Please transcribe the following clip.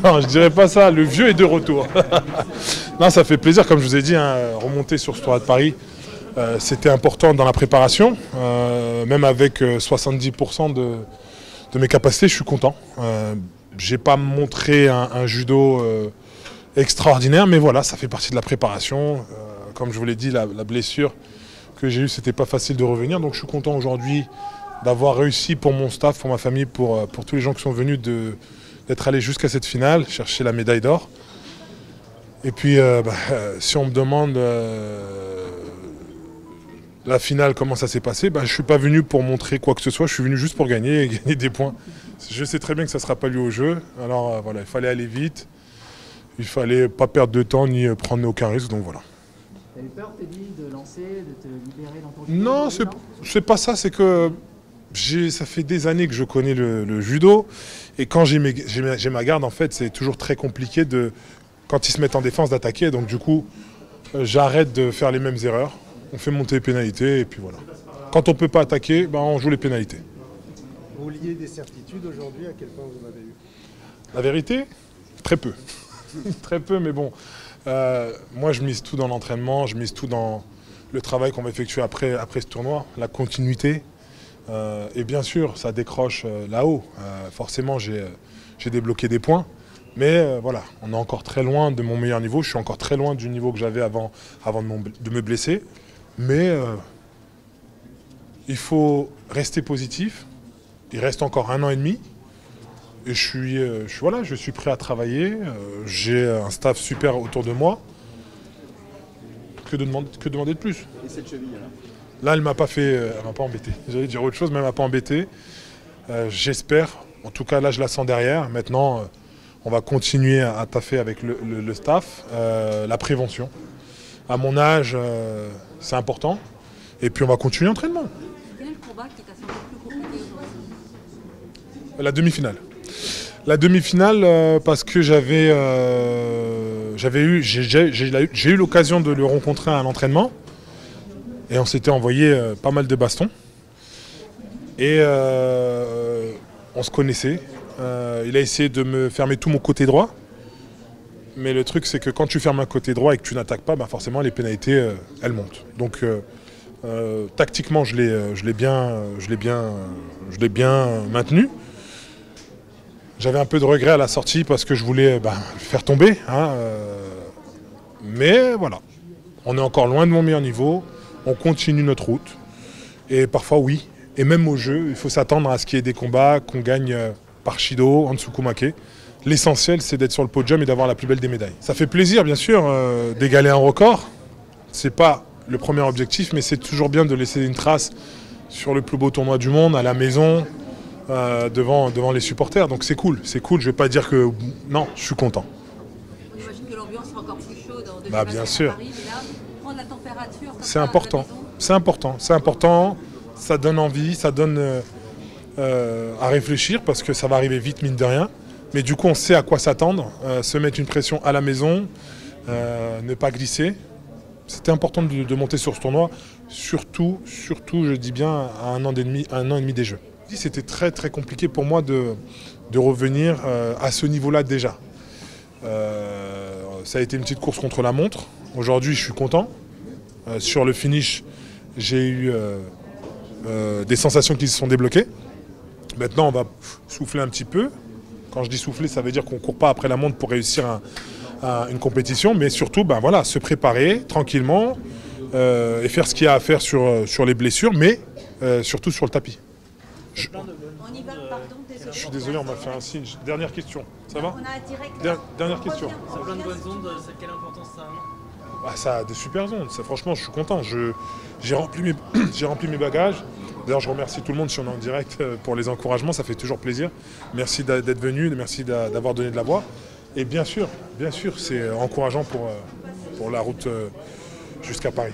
Non, je dirais pas ça. Le vieux est de retour. Non, ça fait plaisir, comme je vous ai dit, hein, remonter sur ce Tour de Paris. C'était important dans la préparation. Même avec 70% de mes capacités, je suis content. J'ai pas montré un judo extraordinaire, mais voilà, ça fait partie de la préparation. Comme je vous l'ai dit, la blessure que j'ai eue, c'était pas facile de revenir. Donc je suis content aujourd'hui d'avoir réussi pour mon staff, pour ma famille, pour tous les gens qui sont venus d'être allés jusqu'à cette finale, chercher la médaille d'or. Et puis, si on me demande la finale, comment ça s'est passé, je ne suis pas venu pour montrer quoi que ce soit, je suis venu juste pour gagner et gagner des points. Je sais très bien que ça ne sera pas lié au jeu, alors voilà, il fallait aller vite, il ne fallait pas perdre de temps ni prendre aucun risque, donc voilà. T'as eu peur, Teddy, de lancer, de te libérer dans ton jeu? Non, c'est pas ça, c'est que ça fait des années que je connais le judo, et quand j'ai ma garde, en fait, c'est toujours très compliqué quand ils se mettent en défense d'attaquer, donc du coup, j'arrête de faire les mêmes erreurs. On fait monter les pénalités et puis voilà. Quand on ne peut pas attaquer, on joue les pénalités. Vous liez des certitudes aujourd'hui, à quel point vous en avez eu? La vérité, très peu. Très peu, mais bon. Moi, je mise tout dans l'entraînement, je mise tout dans le travail qu'on va effectuer après ce tournoi, la continuité. Et bien sûr, ça décroche là-haut. Forcément, j'ai débloqué des points. Mais voilà, on est encore très loin de mon meilleur niveau. Je suis encore très loin du niveau que j'avais avant de me blesser. Mais il faut rester positif. Il reste encore 1 an et demi. Et je suis prêt à travailler. J'ai un staff super autour de moi. Que demander de plus? Et cette cheville alors? Là, elle m'a pas embêté. J'allais dire autre chose, mais elle m'a pas embêté. J'espère. En tout cas, là, je la sens derrière. Maintenant, on va continuer à taffer avec le staff. La prévention. À mon âge, c'est important. Et puis, on va continuer l'entraînement. Quel est le combat qui t'a semblé le plus compliqué aujourd'hui? La demi-finale. La demi-finale, parce que j'ai eu l'occasion de le rencontrer à l'entraînement. Et on s'était envoyé pas mal de bastons. Et on se connaissait. Il a essayé de me fermer tout mon côté droit. Mais le truc, c'est que quand tu fermes un côté droit et que tu n'attaques pas, forcément, les pénalités, elles montent. Donc, tactiquement, je l'ai bien maintenu. J'avais un peu de regret à la sortie parce que je voulais le faire tomber. Mais voilà, on est encore loin de mon meilleur niveau. On continue notre route. Et parfois, oui. Et même au jeu, il faut s'attendre à ce qu'il y ait des combats qu'on gagne par Shido, en Tsukumake. L'essentiel, c'est d'être sur le podium et d'avoir la plus belle des médailles. Ça fait plaisir, bien sûr, d'égaler un record. C'est pas le premier objectif, mais c'est toujours bien de laisser une trace sur le plus beau tournoi du monde, à la maison, devant les supporters. Donc c'est cool, je ne vais pas dire que... Non, je suis content. J'imagine que l'ambiance sera encore plus chaude en Bien sûr. Paris, mais là, prendre la température... C'est important, c'est important. Ça donne envie, ça donne à réfléchir parce que ça va arriver vite, mine de rien. Mais du coup, on sait à quoi s'attendre, se mettre une pression à la maison, ne pas glisser. C'était important de monter sur ce tournoi, surtout, je dis bien, à un an et demi des Jeux. C'était très très compliqué pour moi de revenir à ce niveau-là déjà. Ça a été une petite course contre la montre. Aujourd'hui, je suis content. Sur le finish, j'ai eu des sensations qui se sont débloquées. Maintenant, on va souffler un petit peu. Quand je dis souffler, ça veut dire qu'on ne court pas après la montre pour réussir une compétition, mais surtout, se préparer tranquillement et faire ce qu'il y a à faire sur les blessures, mais surtout sur le tapis. On y va, pardon, désolé. Je suis désolé, on m'a fait un signe. Dernière question, ça va? On a un direct. Dernière question. Sur plein de bonnes ondes, quelle importance ça a? Ça a des super ondes, franchement, je suis content. J'ai rempli mes bagages. D'ailleurs, je remercie tout le monde si on est en direct pour les encouragements, ça fait toujours plaisir. Merci d'être venu, merci d'avoir donné de la voix. Et bien sûr, c'est encourageant pour la route jusqu'à Paris.